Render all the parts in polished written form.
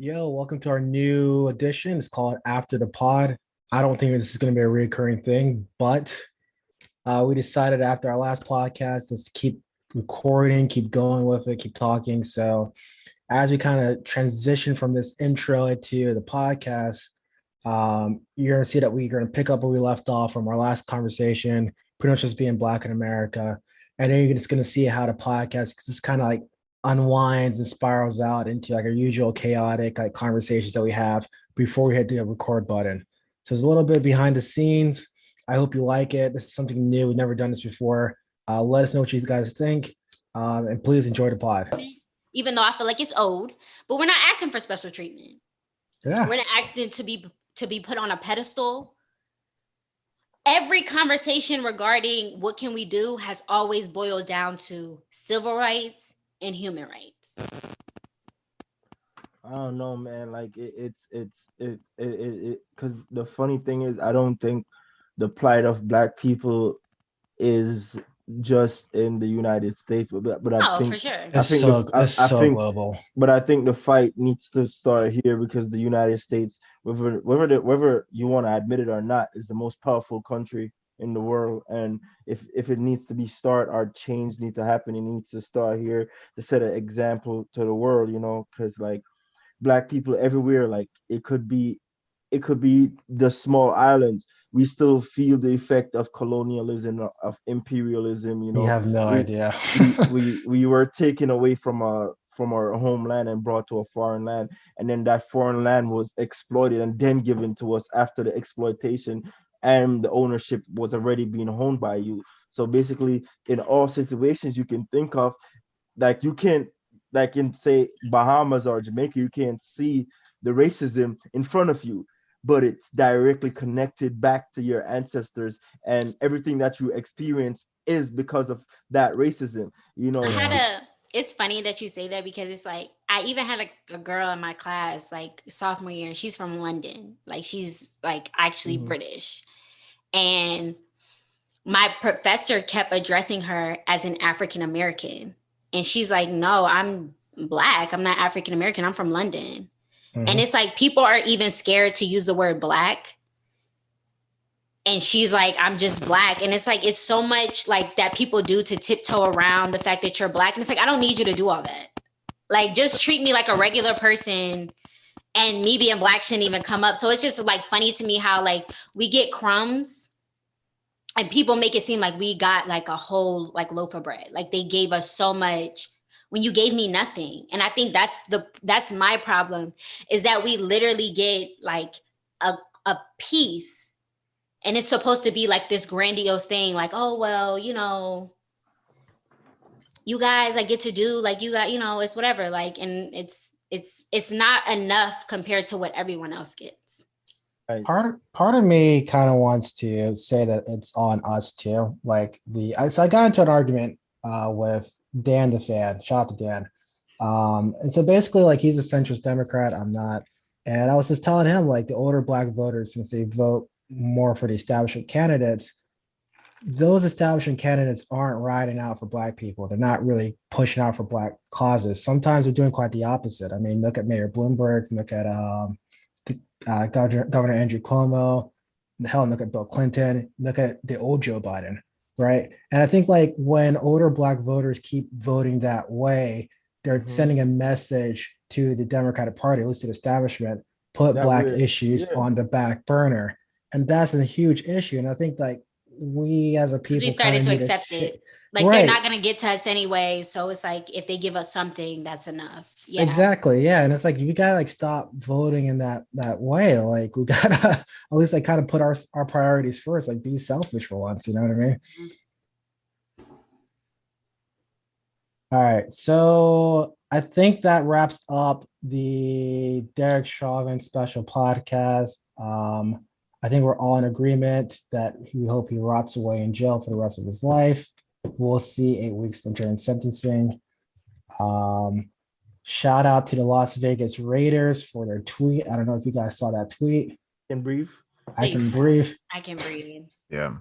Yo, welcome to our new edition. It's called After the Pod. I don't think this is going to be a recurring thing, but we decided after our last podcast, let's keep recording, keep going with it, keep talking. So as we kind of transition from this intro into the podcast, you're going to see that we're going to pick up where we left off from our last conversation, pretty much just being Black in America. And then you're just going to see how the podcast, because it's kind of like unwinds and spirals out into like our usual chaotic like conversations that we have before we hit the record button. So it's a little bit behind the scenes. I hope you like it. This is something new. We've never done this before. Let us know what you guys think, and please enjoy the pod. Even though I feel like it's old, but we're not asking for special treatment. Yeah, we're not asking to be put on a pedestal. Every conversation regarding what can we do has always boiled down to civil rights and human rights. I don't know, man. Like it's because the funny thing is, I don't think the plight of Black people is just in the United States, but I think for sure. It's so global. But I think the fight needs to start here because the United States, whether you want to admit it or not, is the most powerful country in the world. And if it needs to be start, our change needs to happen. It needs to start here to set an example to the world, because like Black people everywhere, like it could be the small islands. We still feel the effect of colonialism, of imperialism. You have no idea. we were taken away from our homeland and brought to a foreign land, and then that foreign land was exploited and then given to us after the exploitation, and the ownership was already being owned by you. So basically, in all situations you can think of, like you can't, like in say Bahamas or Jamaica, you can't see the racism in front of you, but it's directly connected back to your ancestors, and everything that you experience is because of that racism. It's funny that you say that, because it's like I even had a girl in my class like sophomore year, and she's from London. Like she's like actually British. And my professor kept addressing her as an African American. And she's like, no, I'm Black. I'm not African American. I'm from London. And it's like people are even scared to use the word Black. And she's like, I'm just Black. And it's like, it's so much like that people do to tiptoe around the fact that you're Black. And it's like, I don't need you to do all that. Like, just treat me like a regular person, and me being Black shouldn't even come up. So it's just like funny to me how like we get crumbs and people make it seem like we got like a whole like loaf of bread. Like they gave us so much when you gave me nothing. And I think that's my problem, is that we literally get like a piece, and it's supposed to be like this grandiose thing, like, oh, well, you guys, I get to do like, you got, it's whatever. Like, and it's not enough compared to what everyone else gets. Part of me kind of wants to say that it's on us too. Like so I got into an argument with Dan the fan. Shout out to Dan. And so basically, like, he's a centrist Democrat. I'm not. And I was just telling him, like, the older Black voters, since they vote more for the establishment candidates, those establishment candidates aren't riding out for Black people. They're not really pushing out for Black causes. Sometimes they're doing quite the opposite. I mean, look at Mayor Bloomberg, look at Governor Andrew Cuomo, hell, look at Bill Clinton, look at the old Joe Biden, right? And I think like when older Black voters keep voting that way, they're sending a message to the Democratic Party, at least to the establishment, put Black issues on the back burner. And that's a huge issue. And I think like we as a people, we started to accept it. Like they're not going to get to us anyway. So it's like, if they give us something, that's enough. Yeah. Exactly. Yeah. And it's like, you gotta like stop voting in that way. Like we gotta at least like kind of put our priorities first, like be selfish for once, you know what I mean? All right. So I think that wraps up the Derek Chauvin special podcast. I think we're all in agreement that we hope he rots away in jail for the rest of his life. We'll see 8 weeks during sentencing. Shout out to the Las Vegas Raiders for their tweet. I don't know if you guys saw that tweet. Can breathe. I can breathe. I can breathe. Yeah.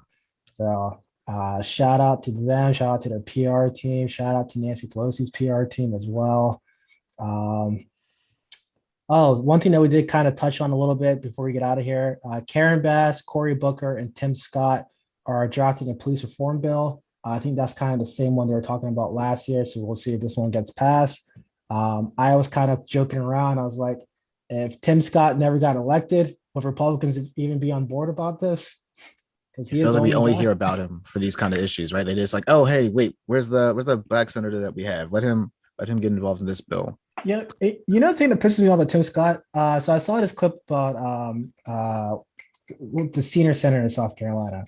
So shout out to them. Shout out to their PR team. Shout out to Nancy Pelosi's PR team as well. Oh, one thing that we did kind of touch on a little bit before we get out of here, Karen Bass, Cory Booker, and Tim Scott are drafting a police reform bill. I think that's kind of the same one they were talking about last year. So we'll see if this one gets passed. I was kind of joking around. I was like, if Tim Scott never got elected, would Republicans even be on board about this? Because he I feel is the that we only guy. hear about him for these kind of issues, right? They just like, oh, hey, wait, where's the black senator that we have? Let him get involved in this bill. Yeah, you know the thing that pisses me off about Tim Scott. So I saw this clip about the senior senator in South Carolina,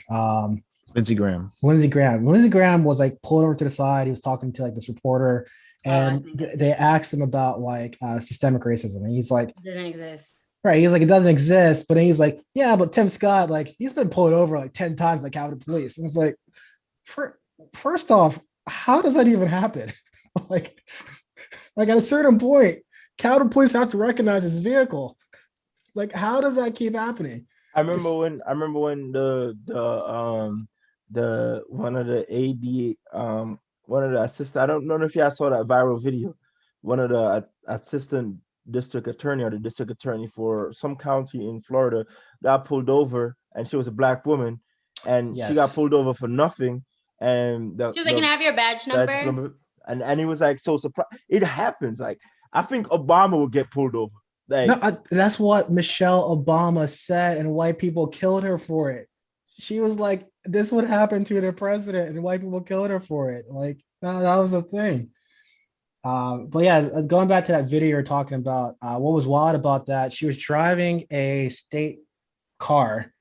Lindsey Graham. Lindsey Graham. Lindsey Graham was like pulled over to the side. He was talking to like this reporter, and they asked him about like systemic racism, and he's like, it doesn't exist. Right. He's like, it doesn't exist, but then he's like, yeah, but Tim Scott, like, he's been pulled over like 10 times by Capitol Police, and it's like, first off, how does that even happen? like at a certain point, Capitol Police have to recognize his vehicle. Like, how does that keep happening? I remember when the one of the one of the assistant, I don't know if y'all saw that viral video. One of the assistant district attorney or the district attorney for some county in Florida got pulled over, and she was a black woman, and she got pulled over for nothing. And she was like, "Can I have your badge number?" And he was like, so surprised. It happens. Like, I think Obama would get pulled over. Like, no, that's what Michelle Obama said, and white people killed her for it. She was like, this would happen to the president, and white people killed her for it. Like, that was the thing. But yeah, going back to that video you're talking about, what was wild about that, she was driving a state car,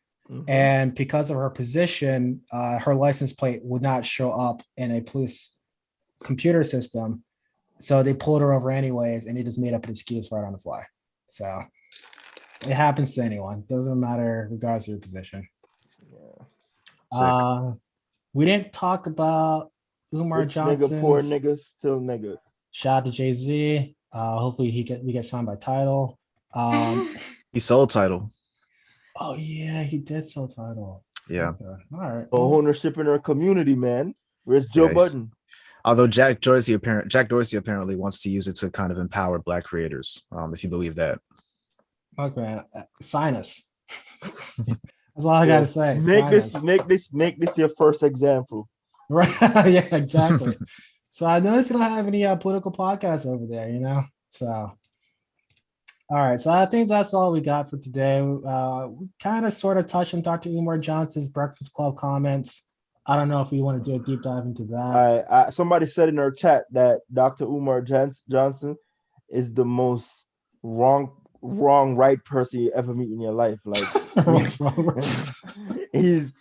and because of her position, her license plate would not show up in a police computer system. So they pulled her over anyways, and they just made up an excuse right on the fly. So it happens to anyone. Doesn't matter regardless of your position. We didn't talk about Umar Johnson. Nigga, poor niggas, still nigga. Shout out to Jay-Z. Hopefully we get signed by Tidal. He sold Tidal. Oh yeah, he did sell Tidal. Yeah. Okay. All right. Ownership in our community, man. Where's Joe Budden? Although Jack Dorsey apparently wants to use it to kind of empower black creators. If you believe that. Okay, sign us. That's all I gotta say. Make this your first example. Right. Yeah, exactly. So I noticed you don't have any political podcasts over there, you know? So, all right. So I think that's all we got for today. We kind of sort of touched on Dr. Umar Johnson's Breakfast Club comments. I don't know if we want to do a deep dive into that. Somebody said in our chat that Dr. Umar Johnson is the most wrong right person you ever meet in your life. Like, he's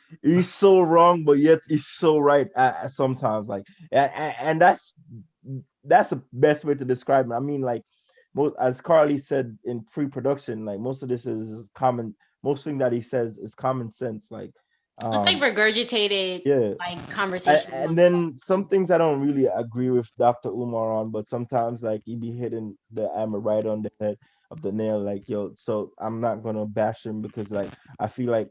so wrong, but yet he's so right sometimes. Like, and that's the best way to describe it. I mean, like, as Carly said in pre-production, like, most of this is common. Most thing that he says is common sense. Like, it's like regurgitated, like, conversation. And then some things I don't really agree with Dr. Umar on, but sometimes, like, he be hitting the hammer right on the head of the nail. Like, yo, so I'm not gonna bash him because, like, I feel like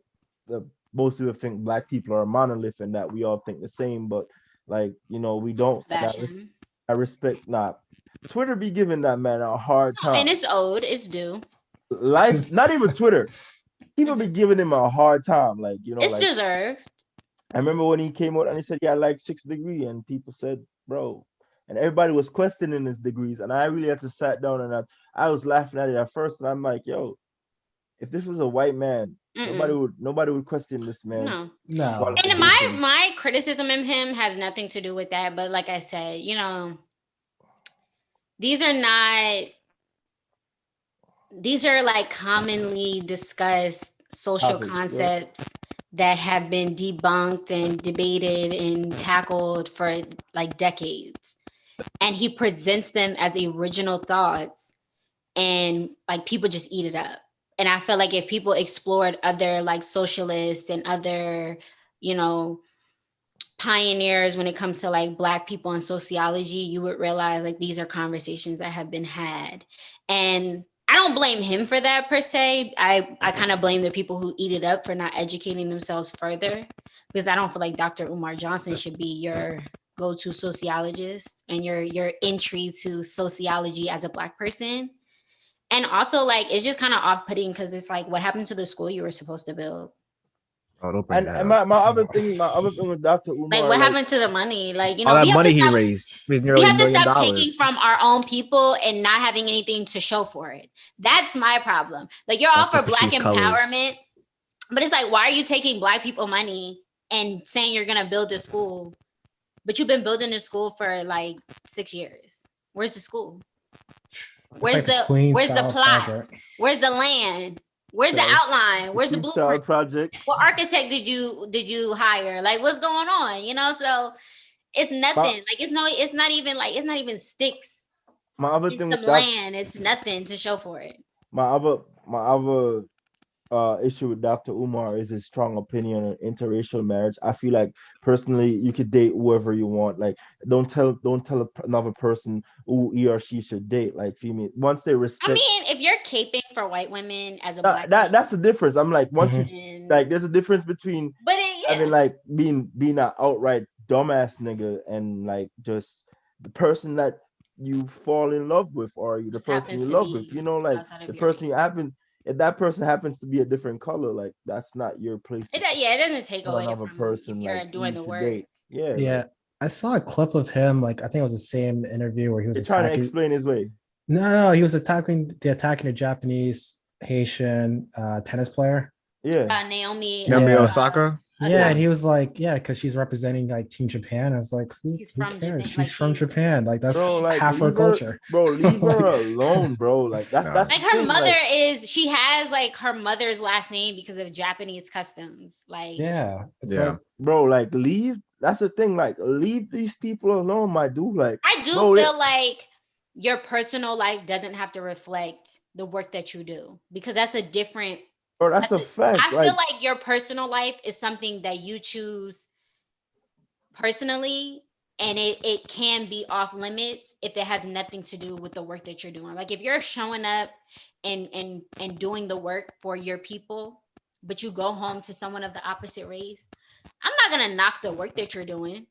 most people think black people are a monolith and that we all think the same, but, like, you know, we don't. I respect not. Twitter be giving that man a hard time, and it's owed, it's due. Like, not even Twitter. People be giving him a hard time, like, you know, it's like, deserved. I remember when he came out and he said, yeah, like 6 degrees, and people said, bro, and everybody was questioning his degrees, and I really had to sit down and I was laughing at it at first, and I'm like, yo, if this was a white man, nobody would question this man. No. And my criticism of him has nothing to do with that, but like I said, you know, these are like commonly discussed social concepts that have been debunked and debated and tackled for like decades. And he presents them as original thoughts, and like people just eat it up. And I feel like if people explored other like socialists and other, you know, pioneers when it comes to like Black people in sociology, you would realize like these are conversations that have been had. And I don't blame him for that per se. I kind of blame the people who eat it up for not educating themselves further, because I don't feel like Dr. Umar Johnson should be your go-to sociologist and your entry to sociology as a Black person. And also, like, it's just kind of off-putting because it's like, what happened to the school you were supposed to build? Oh, don't bring that And up. my other thing with Dr. Umar, Like, what happened to the money? Like, All that we have money to he stop. raised was We nearly have $1 to million. stop taking from our own people and not having anything to show for it. That's my problem. Like, you're all for Black empowerment, but it's like, why are you taking Black people money and saying you're gonna build a school, but you've been building this school for like 6 years? Where's the school? Where's the plot? Project. Where's the land? Where's the outline? Where's the blueprint? Project. What architect did you hire? Like, what's going on? So it's nothing. It's not even sticks. My other thing with land, it's nothing to show for it. My other issue with Dr. Umar is his strong opinion on interracial marriage. I feel like personally you could date whoever you want. Like, don't tell another person who he or she should date. Like, female, once they respect. I mean, if you're caping for white women as a Black that's the difference. I'm like, once you like, there's a difference between having like being an outright dumbass nigga and like just the person that you fall in love with, or the person you love with, like the person you happen. If that person happens to be a different color, like, that's not your place. It doesn't take away from person you're like, doing the work. Date. Yeah. Like, I saw a clip of him. Like, I think it was the same interview where he was trying to explain his way. No, he was attacking a Japanese Haitian tennis player. Yeah. Naomi Osaka. Yeah, and he was like, because she's representing like Team Japan. I was like, who cares? She's from Japan. Like, that's half her culture. Bro, leave her alone, bro. Like, that's like her mother she has like her mother's last name because of Japanese customs. Like, like, bro, like, leave. That's the thing. Like, leave these people alone, my dude. Like, I do feel like your personal life doesn't have to reflect the work that you do, because that's a different. Bro, that's a fact. I feel like your personal life is something that you choose personally, and it can be off limits if it has nothing to do with the work that you're doing. Like, if you're showing up and doing the work for your people, but you go home to someone of the opposite race, I'm not gonna knock the work that you're doing,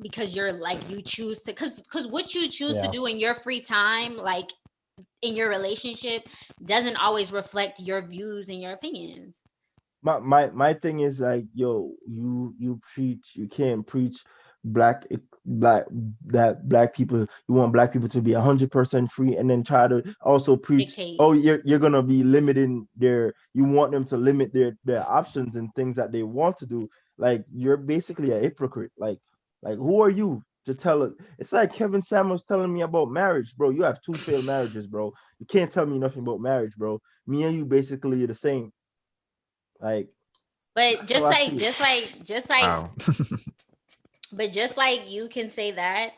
because you're like, you choose to, because what you choose to do in your free time, like in your relationship, doesn't always reflect your views and your opinions. My thing is like, yo, you can't preach black people. You want Black people to be 100% free, and then try to also preach you're gonna be limiting you want them to limit their options and things that they want to do. Like, you're basically a hypocrite. Like who are you to tell it? It's like Kevin Samuels telling me about marriage, bro. You have 2 failed marriages, bro. You can't tell me nothing about marriage, bro. Me and you basically are the same. Like, but just like wow. but just like you can say that,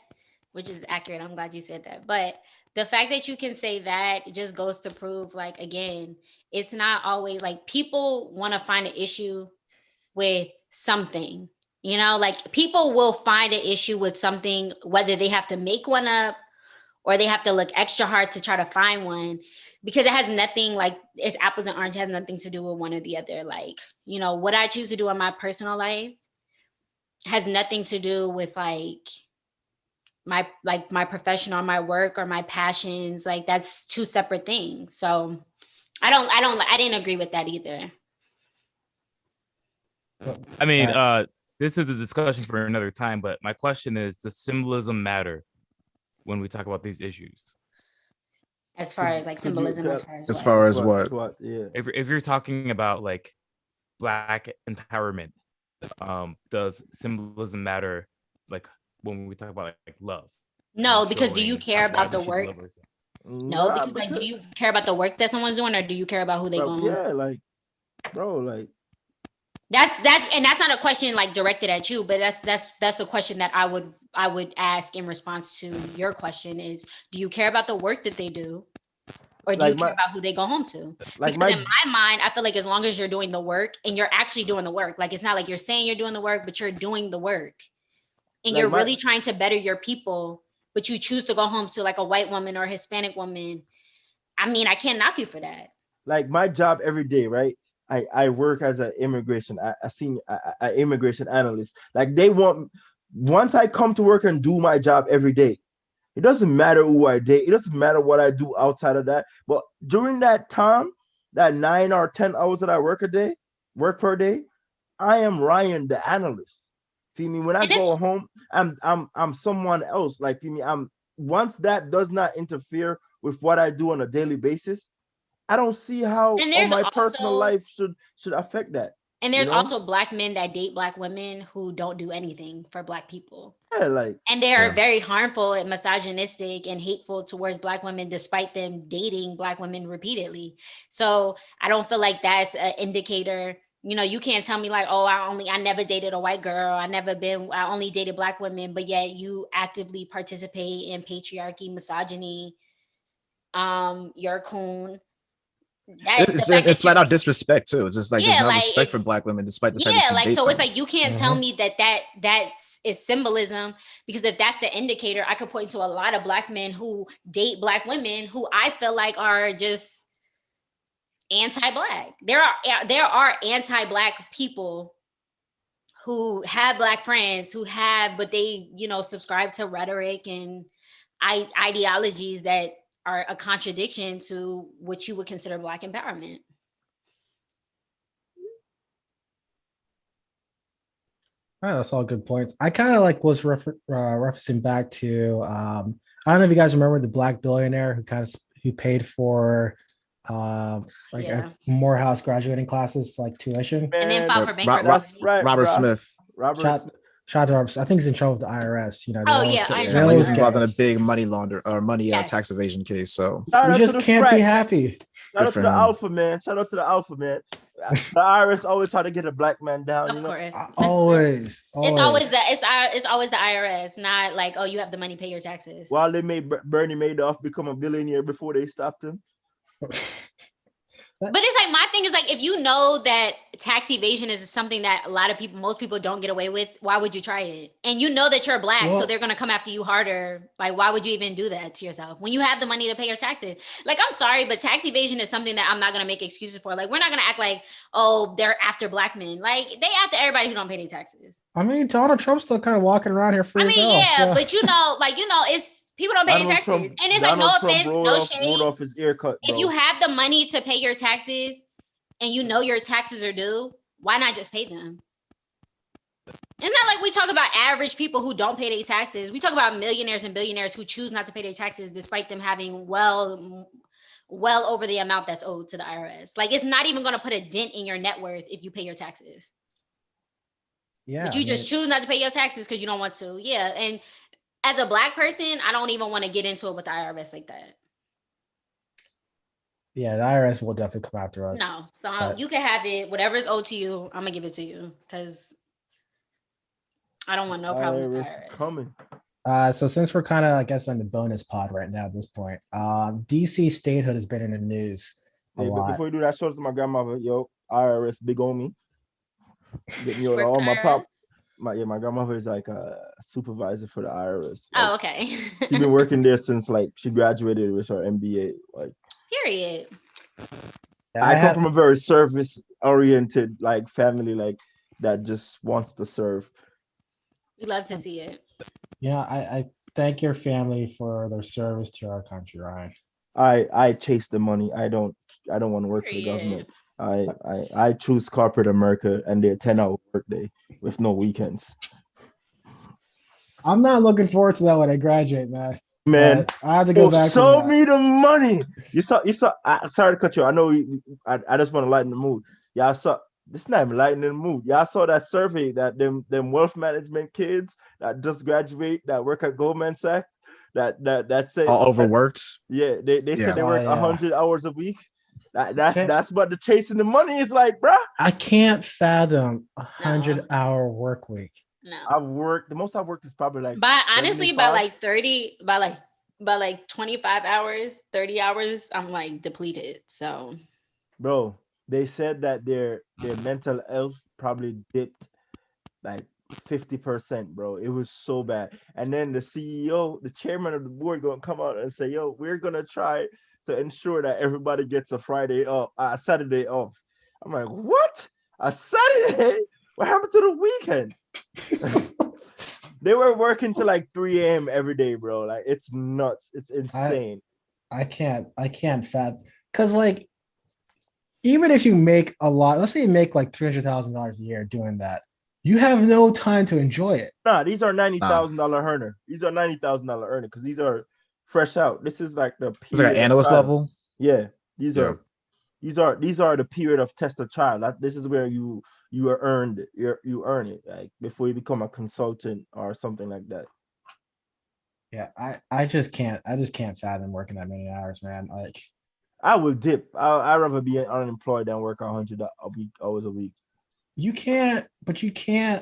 which is accurate. I'm glad you said that. But the fact that you can say that just goes to prove, like, again, it's not always like people want to find an issue with something. Like, people will find an issue with something, whether they have to make one up or they have to look extra hard to try to find one, because it has nothing, like, it's apples and oranges, has nothing to do with one or the other. Like, what I choose to do in my personal life has nothing to do with like my profession or my work or my passions. Like, that's 2 separate things. So I didn't agree with that either. I mean, this is a discussion for another time, but my question is, does symbolism matter when we talk about these issues? As far as like symbolism, as far as what? Yeah. If you're talking about like Black empowerment, does symbolism matter, like when we talk about like love? No, because do you care about the work? No, because like, do you care about the work that someone's doing, or do you care about who they going? Yeah, like, bro, like. That's not a question like directed at you, but that's the question that I would ask in response to your question is, do you care about the work that they do, or do you care about who they go home to? Because in my mind, I feel like as long as you're doing the work and you're actually doing the work, like, it's not like you're saying you're doing the work, but you're doing the work, and you're really trying to better your people, but you choose to go home to like a white woman or a Hispanic woman. I mean, I can't knock you for that. Like, my job every day, right? I work as an immigration analyst. Like, they want, once I come to work and do my job every day, It doesn't matter who I date. It doesn't matter what I do outside of that. But during that time, that 9 or 10 hours that I work per day, I am Ryan the analyst. Feel me? When I go home, I'm someone else. Like, feel me? Once that does not interfere with what I do on a daily basis, I don't see how my personal life should affect that. And there's also Black men that date Black women who don't do anything for Black people. Yeah, and they are very harmful and misogynistic and hateful towards Black women, despite them dating Black women repeatedly. So I don't feel like that's an indicator. You can't tell me like, oh, I never dated a white girl. I only dated Black women, but yet you actively participate in patriarchy, misogyny. You're a coon. It's flat out disrespect too. It's just like there's no respect for Black women, despite the fact that you date them. It's like you can't tell me that is symbolism, because if that's the indicator, I could point to a lot of Black men who date Black women who I feel like are just anti-Black. There are anti-Black people who have Black friends but they subscribe to rhetoric and ideologies that are a contradiction to what you would consider Black empowerment. All right, that's all good points. I kind of was referencing back to I don't know if you guys remember the Black billionaire who paid for Morehouse graduating classes like tuition, and then filed for bankruptcy. Robert Smith. Shout out to I think he's in trouble with the IRS. He was involved in a big money tax evasion case. So we just can't be happy. Shout out to the Alpha man. The IRS always try to get a Black man down. Of course. Always. It's always the IRS, not like, oh, you have the money, pay your taxes. While they made Bernie Madoff become a billionaire before they stopped him. But it's like, my thing is like, if you know that tax evasion is something that most people don't get away with, why would you try it? And you know that you're Black, so they're going to come after you harder. Like, why would you even do that to yourself when you have the money to pay your taxes? Like, I'm sorry, but tax evasion is something that I'm not going to make excuses for. Like, we're not going to act like, oh, they're after Black men. Like, they after everybody who don't pay their taxes. I mean, Donald Trump's still kind of walking around here free. But it's, people don't pay their taxes. And it's like, no offense, no shade. Off his ear cut, if you have the money to pay your taxes and you know your taxes are due, why not just pay them? It's not like we talk about average people who don't pay their taxes. We talk about millionaires and billionaires who choose not to pay their taxes despite them having well over the amount that's owed to the IRS. Like, it's not even going to put a dent in your net worth if you pay your taxes. Yeah. But you just choose not to pay your taxes because you don't want to. Yeah. And as a Black person, I don't even want to get into it with the IRS like that. Yeah, the IRS will definitely come after us. No, so you can have it. Whatever is owed to you, I'm gonna give it to you because I don't want no problems with the IRS. Coming. So since we're kind of, I guess, on the bonus pod right now at this point, DC statehood has been in the news a lot. Before you do that, shout out to my grandmother. Yo, IRS big on me. Get me all my pop. My grandmother is like a supervisor for the IRS. Oh, okay. She's been working there since she graduated with her MBA. Period. I come from a very service-oriented family that just wants to serve. We love to see it. Yeah, I thank your family for their service to our country, Ryan. I chase the money. I don't want to work for the government. I choose corporate America and their 10-hour workday with no weekends. I'm not looking forward to that when I graduate, man. Man, I have to go back. Show me the money. You saw. Sorry to cut you. I know. I just want to lighten the mood. Y'all saw. This is not even lightening the mood. Y'all saw that survey that them wealth management kids that just graduate that work at Goldman Sachs that say all overworked. Yeah, they said they work 100 hours a week. That's what the chasing the money is like, bruh. I can't fathom 100-hour work week. No, the most I've worked is probably honestly, by 25 hours, 30 hours, I'm depleted. So, bro, they said that their mental health probably dipped 50%, bro. It was so bad. And then the CEO, the chairman of the board, gonna come out and say, "Yo, we're gonna try to ensure that everybody gets a Saturday off." I'm like, what? A Saturday? What happened to the weekend? They were working till like 3 a.m. every day, bro. Like it's nuts. It's insane. I can't fathom, because like even if you make a lot, let's say you make like $300,000 a year doing that, you have no time to enjoy it. Nah, these are $90,000 earner. These are $90,000 earner because these are fresh out. This is like the It's like an analyst level. Yeah, these are the period of test of child. This is where you are earned. You earn it like before you become a consultant or something like that. Yeah, I just can't fathom working that many hours, man. Like I will dip. I'd rather be unemployed than work 100 hours a week. You can't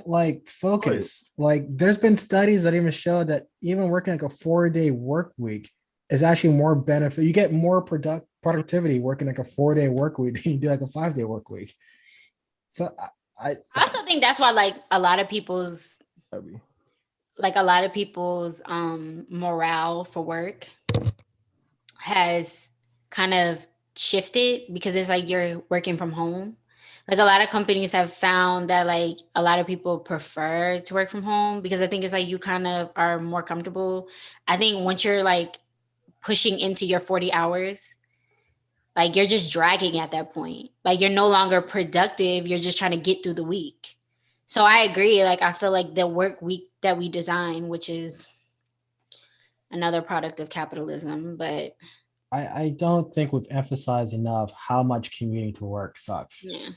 like focus. Like there's been studies that even show that even working like a 4-day work week is actually more benefit. You get more productivity working like a 4-day work week than you do like a 5-day work week. So I also think that's why like a lot of people's morale for work has kind of shifted because it's like you're working from home. Like a lot of companies have found that like a lot of people prefer to work from home because I think it's like you kind of are more comfortable. I think once you're like pushing into your 40 hours, like you're just dragging at that point. Like you're no longer productive. You're just trying to get through the week. So I agree. Like I feel like the work week that we design, which is another product of capitalism, but I don't think we've emphasized enough how much commuting to work sucks. yeah.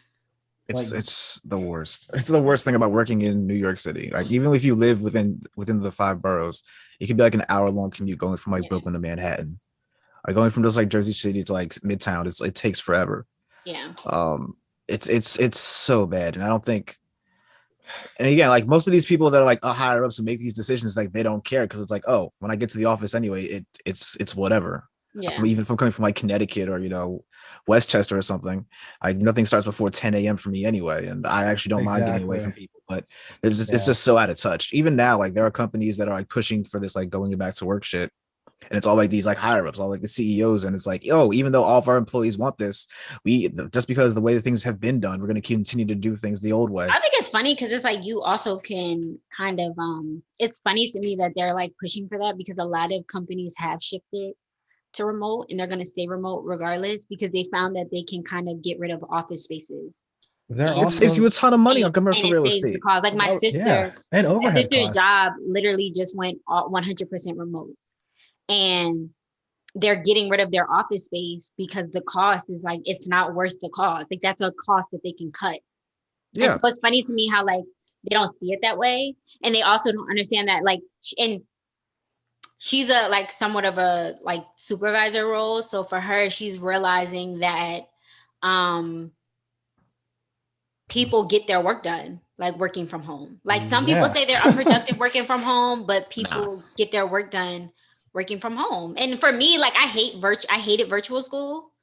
It's the worst. It's the worst thing about working in New York City. Like even if you live within the 5 boroughs, it could be like an hour-long commute going from like Brooklyn to Manhattan. Or going from just like Jersey City to like Midtown. It takes forever. Yeah. It's so bad. And I don't think, and again, like most of these people that are like higher ups who make these decisions, like they don't care because it's like, oh, when I get to the office anyway, it's whatever. Yeah. Even from coming from like Connecticut or Westchester or something, like nothing starts before 10 a.m. for me anyway, and I actually don't mind getting away from people. But it's just so out of touch. Even now, like there are companies that are like pushing for this like going back to work shit, and it's all like these like higher ups, all like the CEOs, and it's like, even though all of our employees want this, we just because the way that things have been done, we're going to continue to do things the old way. I think it's funny because it's like you also can kind of it's funny to me that they're like pushing for that because a lot of companies have shifted to remote and they're going to stay remote regardless because they found that they can kind of get rid of office spaces. It saves you a ton of money on commercial real estate. Like my sister's job literally just went 100% remote, and they're getting rid of their office space because the cost is like it's not worth the cost. Like that's a cost that they can cut. Yeah. And so it's funny to me how like they don't see it that way, and they also don't understand that like and she's a like somewhat of a like supervisor role. So for her, she's realizing that people get their work done like working from home. Like some people say they're unproductive working from home, but people get their work done working from home. And for me, like I hated virtual school,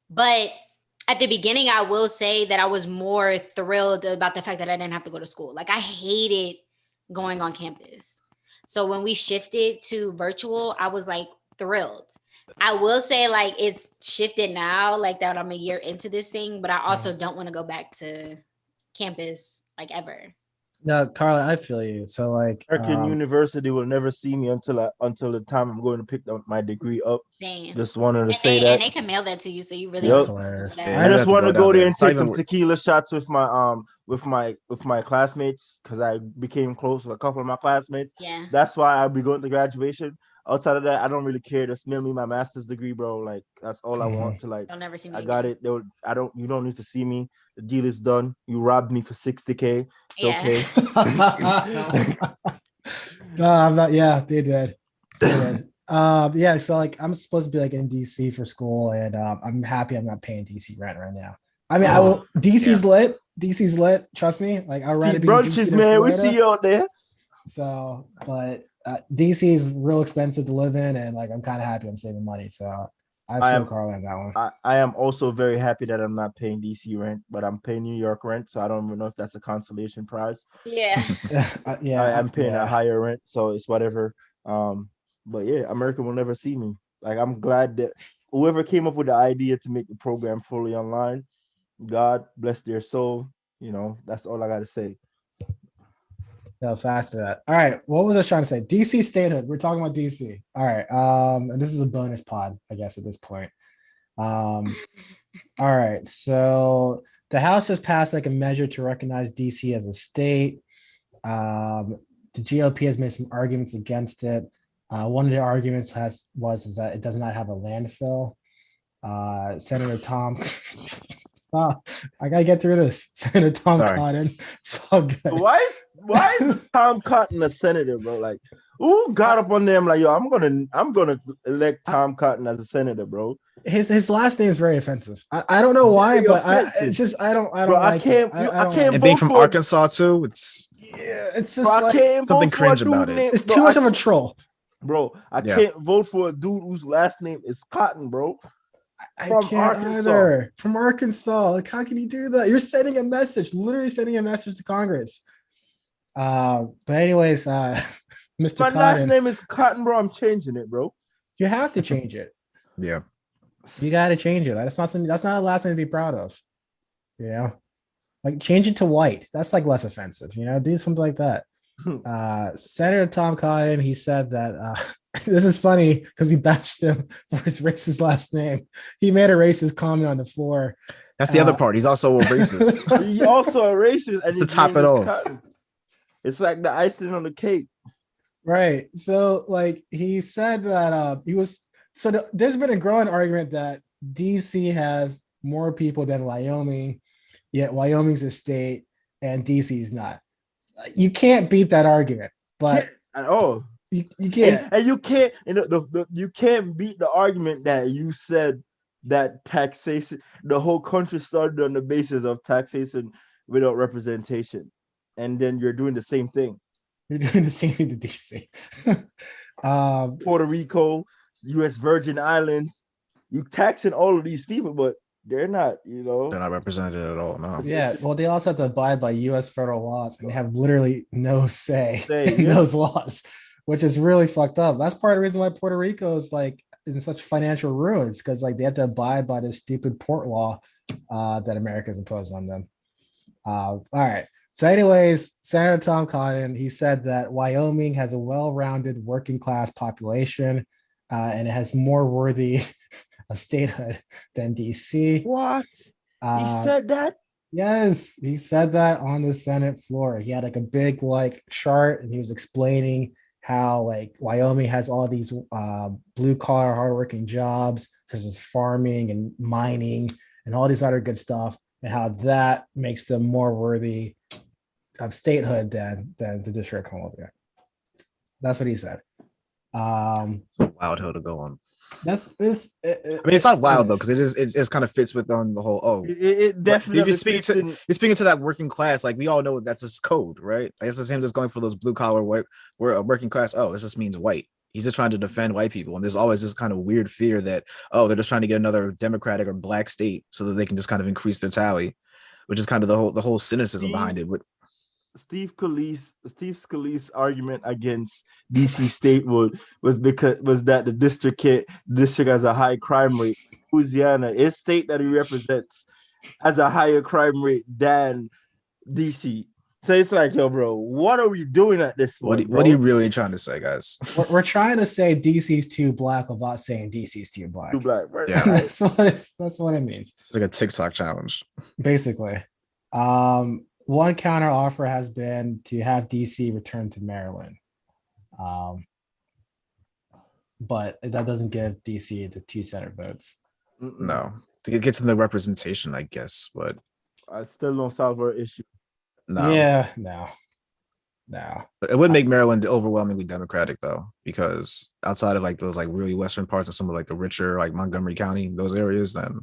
but at the beginning, I will say that I was more thrilled about the fact that I didn't have to go to school. Like I hated going on campus. So when we shifted to virtual, I was like thrilled. I will say like it's shifted now, like that I'm a year into this thing, but I also don't want to go back to campus like ever. No, Carla, I feel you. So like American University will never see me until the time I'm going to pick up my degree up. Damn. Just wanted to say that. And they can mail that to you, so you really I just want to go there and take some tequila shots with my classmates because I became close with a couple of my classmates. Yeah. That's why I'll be going to graduation. Outside of that, I don't really care. Just mail me my master's degree, bro. Like that's all I want to like. You'll never see me. I got it. You don't need to see me. The deal is done. You robbed me for $60K. It's okay. No, I'm not. Yeah, they did. Yeah. So like, I'm supposed to be like in DC for school, and I'm happy I'm not paying DC rent right now. I mean, I will. DC's lit. DC's lit. Trust me. Like I'd rather be brunches, in DC man. We see you out there. So, but DC is real expensive to live in, and like I'm kind of happy I'm saving money. So I feel Carl on that one. I am also very happy that I'm not paying DC rent, but I'm paying New York rent. So I don't even know if that's a consolation prize. Yeah. I'm paying a higher rent, so it's whatever. But yeah, America will never see me. Like I'm glad that whoever came up with the idea to make the program fully online, God bless their soul. That's all I got to say. No, faster that. All right. What was I trying to say? DC statehood. We're talking about DC. All right. And this is a bonus pod, I guess, at this point. All right. So the House just passed like a measure to recognize DC as a state. The GOP has made some arguments against it. One of the arguments was that it does not have a landfill. Senator Tom. Stop. I gotta get through this. Senator Tom Cotton. So good. Why is Tom Cotton a senator, bro? Like, who got up on them like, yo, I'm gonna elect Tom Cotton as a senator, bro. His last name is very offensive. I don't know why, but I don't bro, like I can't. And being from Arkansas too, it's it's just like something cringe about it. It's too much of a troll, bro. I can't vote for a dude whose last name is Cotton, bro. I can't either. From Arkansas, like how can you do that? You're sending a message, literally sending a message to Congress. But anyways, Mr. My Cotton, last name is Cotton, bro. I'm changing it, bro. You have to change it. Yeah, you got to change it. That's not a last name to be proud of. You know, like change it to White. That's like less offensive. You know, do something like that. Senator Tom Cotton, he said that this is funny because we bashed him for his racist last name. He made a racist comment on the floor. That's the other part. He's also a racist. He's also a racist, and to top it off. Cotton. It's like the icing on the cake, right? So, like he said that he was. So there's been a growing argument that DC has more people than Wyoming, yet Wyoming's a state and DC is not. You can't beat that argument, but at all. You can't, and you can't. You know, you can't beat the argument that you said that taxation, the whole country started on the basis of taxation without representation, and then you're doing the same thing. You're doing the same thing to DC. Puerto Rico, U.S. Virgin Islands, you taxing all of these people, but they're not, you know. They're not represented at all, no. Yeah, well, they also have to abide by U.S. federal laws, and they have literally no say in those laws, which is really fucked up. That's part of the reason why Puerto Rico is like in such financial ruins, because like they have to abide by this stupid port law that America has imposed on them. All right. So, anyways, Senator Tom Cotton, he said that Wyoming has a well-rounded working class population, and it has more worthy of statehood than DC. What? He said that? Yes, he said that on the Senate floor. He had like a big like chart, and he was explaining how like Wyoming has all these blue collar hardworking jobs, such as farming and mining and all these other good stuff, and how that makes them more worthy of statehood than the District of Columbia. That's what he said. It's a wild hill to go on. That's this. I mean, it's not wild though, because it kind of fits with on the whole. Oh, it definitely. If you're speaking to that working class, like we all know that's his code, right? Like, it's the same as going for those blue collar working class. Oh, this just means white. He's just trying to defend white people, and there's always this kind of weird fear that they're just trying to get another Democratic or black state so that they can just kind of increase their tally, which is kind of the whole cynicism behind it. Steve Scalise's argument against DC statehood was that the district has a high crime rate. Louisiana, his state that he represents, has a higher crime rate than DC. So it's like, yo, bro, what are we doing at this point? What are you really trying to say, guys? We're trying to say DC's too black without saying DC's too black. Too black, right? Yeah, that's what it means. It's like a TikTok challenge, basically. One counter offer has been to have DC return to Maryland. But that doesn't give DC the 2 Senate votes. No, to get to the representation, I guess, but I still don't solve our issue. No. Yeah, no. It would make Maryland overwhelmingly Democratic though, because outside of like those like really western parts of some of like the richer like Montgomery County, those areas, then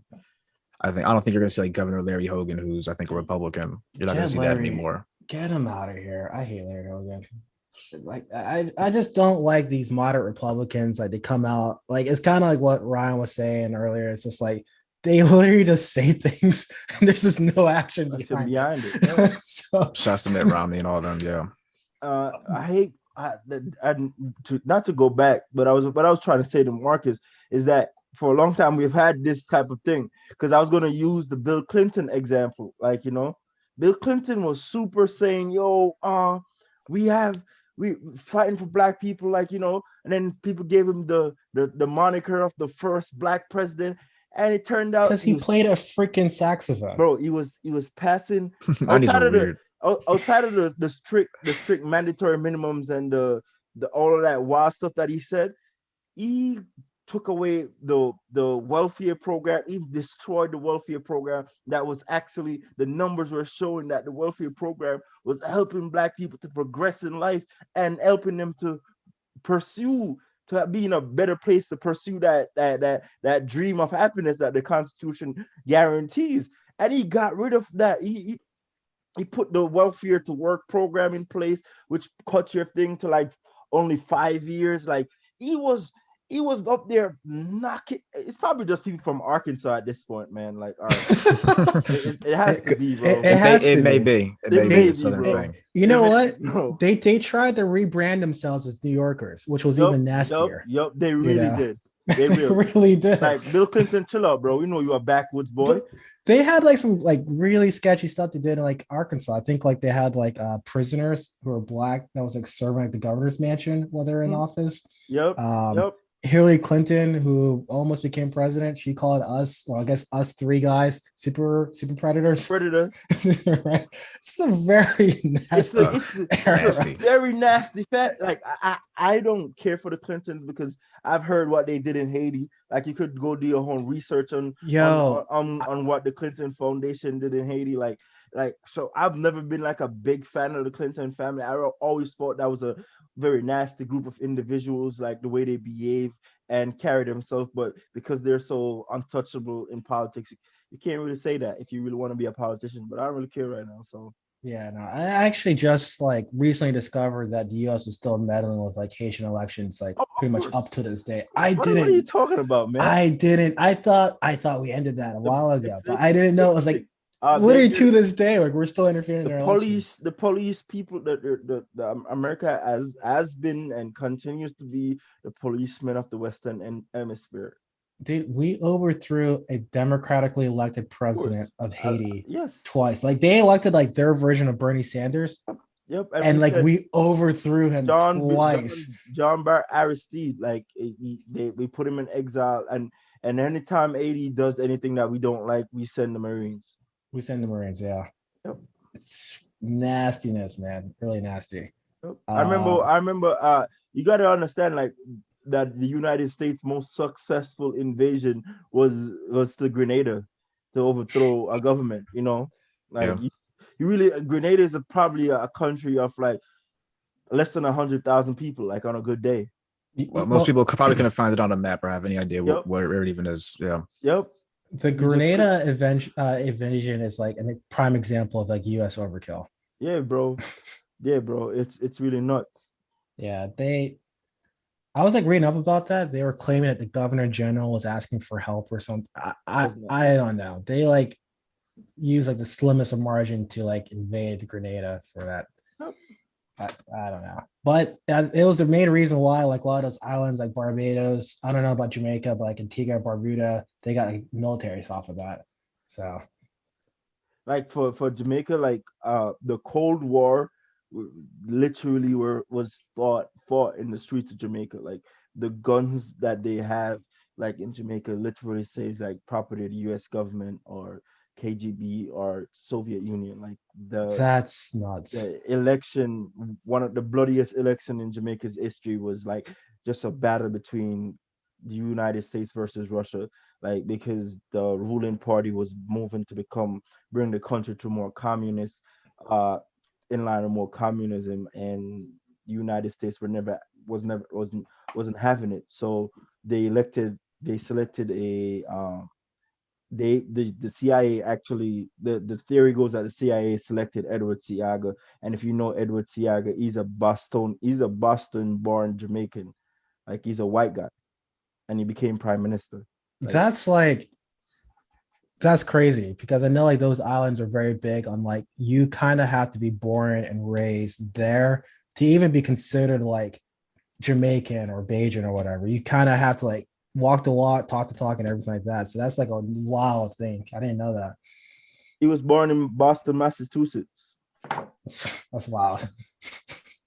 I don't think you're gonna see like Governor Larry Hogan, who's I think a Republican. You're not gonna see that anymore. Get him out of here. I hate Larry Hogan. Like I just don't like these moderate Republicans. Like they come out like it's kind of like what Ryan was saying earlier. It's just like they literally just say things and there's just no action behind it. Yeah. So shouts to Mitt Romney and all them. Yeah. I hate not to go back, but I was trying to say to Marcus is that for a long time we've had this type of thing, because I was going to use the Bill Clinton example. Like, you know, Bill Clinton was super saying, yo, we fighting for black people, like, you know, and then people gave him the moniker of the first black president, and it turned out because he played a freaking saxophone. bro, he was passing outside of weird. outside of the strict mandatory minimums and the all of that wild stuff that he said. He took away the welfare program. He destroyed the welfare program that was actually, the numbers were showing that the welfare program was helping black people to progress in life and helping them to be in a better place to pursue that dream of happiness that the Constitution guarantees. And he got rid of that. He put the welfare to work program in place, which cut your thing to like only 5 years. Like, he was up there knocking. It's probably just people from Arkansas at this point, man. Like, all right, it has to be, bro. It may be a Southern thing. You know what? No. They tried to rebrand themselves as New Yorkers, which was even nastier. Yep, they really did. They really did. Like, Bill Clinton, chill out, bro. We know you're a backwoods boy. They had like some like really sketchy stuff they did in like Arkansas. I think like they had like prisoners who were black that was like serving at the governor's mansion while they're in office. Yep. Hillary Clinton, who almost became president, she called us, well, I guess us three guys, super predators. Right? It's a very nasty, nasty. Very nasty fact. Like, I don't care for the Clintons because I've heard what they did in Haiti. Like, you could go do your own research on what the Clinton Foundation did in Haiti. Like, so I've never been like a big fan of the Clinton family. I always thought that was a very nasty group of individuals, like the way they behave and carry themselves. But because they're so untouchable in politics, you can't really say that if you really want to be a politician. But I don't really care right now. So yeah, no, I actually just like recently discovered that the U.S. is still meddling with like Haitian elections, like pretty much up to this day. What are you talking about, man? I didn't. I thought we ended that a while ago, but I didn't know it was like. Literally to this day, like we're still interfering in their elections. The police people, the America has been and continues to be the policemen of the Western Hemisphere. Dude, we overthrew a democratically elected president of Haiti yes, twice. Like, they elected like their version of Bernie Sanders. Yep. And like we overthrew him twice. John Bar Aristide, like we put him in exile, and anytime Haiti does anything that we don't like, we send the Marines. We send the Marines, yeah. Yep. It's nastiness, man. Really nasty. Yep. I remember. You got to understand, like, that the United States' most successful invasion was to Grenada to overthrow a government. You know, like you really, Grenada is probably a country of like less than 100,000 people, like on a good day. Well, most people probably couldn't find it on a map or have any idea where it even is. Yeah. Yep. The Grenada invasion is like a prime example of like U.S. overkill. Yeah, bro. It's really nuts. Yeah, I was like reading up about that. They were claiming that the governor general was asking for help or something. I don't know. They like use like the slimmest of margin to like invade Grenada for that. I don't know, but it was the main reason why like a lot of those islands like Barbados, I don't know about Jamaica, but like Antigua, Barbuda, they got like militaries off of that. So like for Jamaica, like the Cold War literally was fought in the streets of Jamaica. Like the guns that they have like in Jamaica literally says like property of the US government or KGB or Soviet Union. Like that's nuts. The election, one of the bloodiest election in Jamaica's history, was like just a battle between the United States versus Russia, like because the ruling party was moving to bring the country to more communist, in line with more communism, and the United States wasn't having it. So they selected a the CIA actually, the theory goes that the CIA selected Edward Seaga, and if you know Edward Seaga, he's a Boston born Jamaican, like he's a white guy, and he became prime minister. Like, that's crazy, because I know like those islands are very big on like you kind of have to be born and raised there to even be considered like Jamaican or Bajan or whatever. You kind of have to like walk the walk, talk the talk, and everything like that. So that's like a wild thing. I didn't know that. He was born in Boston, Massachusetts. That's wild.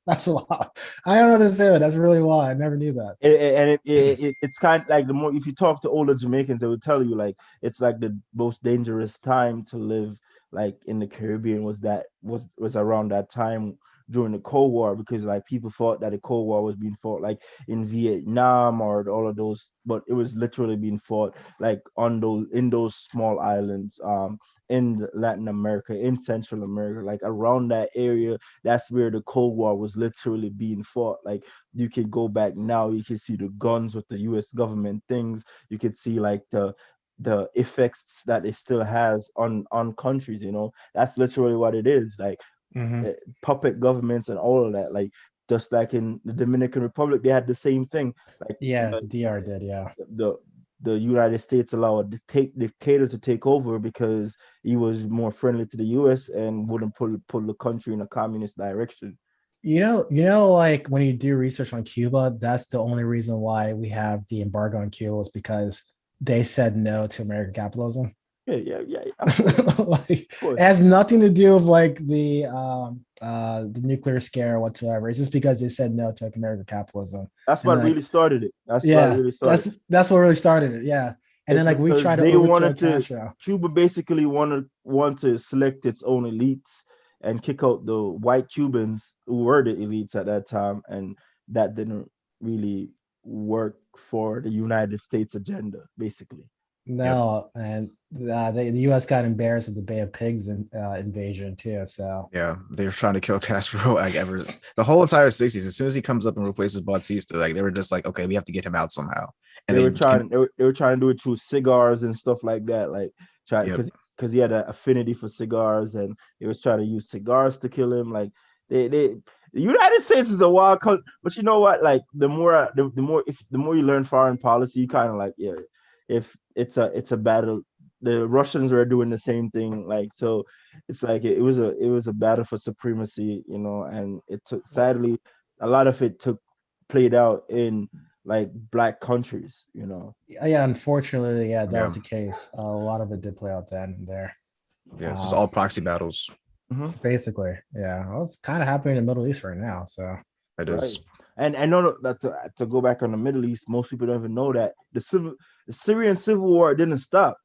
That's wild. I don't know this. That's really wild. I never knew that. It's kind of like the more if you talk to older Jamaicans, they would tell you like it's like the most dangerous time to live like in the Caribbean was around that time during the Cold War because like people thought that the Cold War was being fought like in Vietnam or all of those, but it was literally being fought like on those small islands in Latin America, in Central America, like around that area. That's where the Cold War was literally being fought. Like you can go back now, you can see the guns with the US government things, you could see like the effects that it still has on countries, that's literally what it is. Like puppet governments and all of that. Like just like in the Dominican Republic, they had the same thing. Like Yeah, the DR did, yeah. The United States allowed the dictator to take over because he was more friendly to the US and wouldn't pull the country in a communist direction. Like when you do research on Cuba, that's the only reason why we have the embargo on Cuba is because they said no to American capitalism. Yeah. Like, it has nothing to do with like the nuclear scare whatsoever. It's just because they said no to like American capitalism. That's what really started it. That's what really started it. Yeah. And then like we tried to overthrow Castro. Cuba basically want to select its own elites and kick out the white Cubans who were the elites at that time, and that didn't really work for the United States agenda, basically. No, and the U.S. got embarrassed with the Bay of Pigs invasion too. So yeah, they were trying to kill Castro like ever the whole entire 60s. As soon as he comes up and replaces Bautista, like they were just like, okay, we have to get him out somehow. And they were trying to do it through cigars and stuff like that, like trying because he had an affinity for cigars, and they was trying to use cigars to kill him. Like the United States is a wild country, but you know what? Like the more you learn foreign policy, you kind of like if it's a battle, the Russians were doing the same thing. Like so, it's like it was a battle for supremacy, and it took sadly a lot of it played out in like black countries, Yeah, unfortunately, that was the case. A lot of it did play out then and there. Yeah, it's just all proxy battles. Basically, yeah. Well, it's kind of happening in the Middle East right now. So it is. And I know that to go back on the Middle East, most people don't even know that the Syrian civil war didn't stop.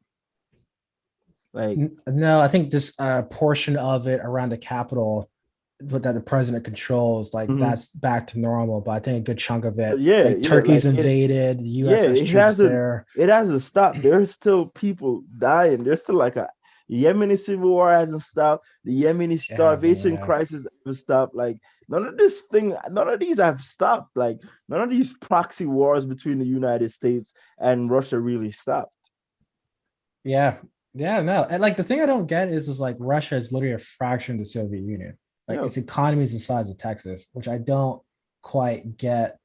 Like no, I think this portion of it around the capital that the president controls, like that's back to normal. But I think a good chunk of it, Turkey's invaded, the U.S. has troops there. It hasn't stopped. There's still people dying. There's still like a Yemeni civil war hasn't stopped. The Yemeni starvation crisis hasn't stopped. Like none of these have stopped. Like none of these proxy wars between the United States and Russia really stopped. Yeah, no. And like the thing I don't get is like Russia is literally a fraction of the Soviet Union. Like its economy is the size of Texas, which I don't quite get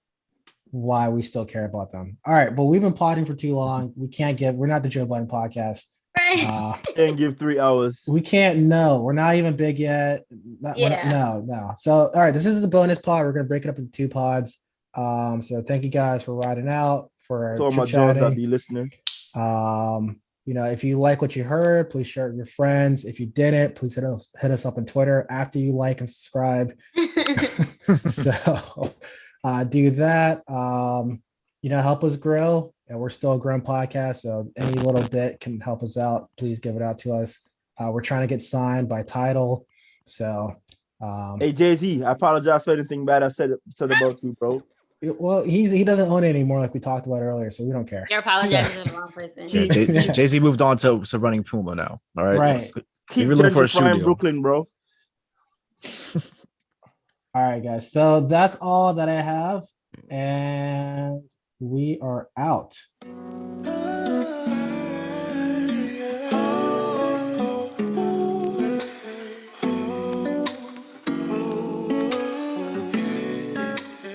why we still care about them. All right, but we've been plotting for too long. We're not the Joe Biden podcast. Can't give 3 hours. We can't. No, we're not even big yet. No. So, all right, this is the bonus pod. We're gonna break it up into 2 pods. So thank you guys for riding out for all my jobs. I'll be listening. If you like what you heard, please share it with your friends. If you didn't, please hit us up on Twitter after you like and subscribe. So do that. Help us grow. And we're still a growing podcast, so any little bit can help us out. Please give it out to us. We're trying to get signed by Tidal. So hey Jay-Z, I apologize for anything bad I said about you, bro. Well, he doesn't own it anymore, like we talked about earlier, so we don't care. You're apologizing to the wrong person. Jay-Z moved on to running Puma now. All right. Right. Keep looking for a shoe deal. Brooklyn, bro. All right, guys. So that's all that I have, and we are out.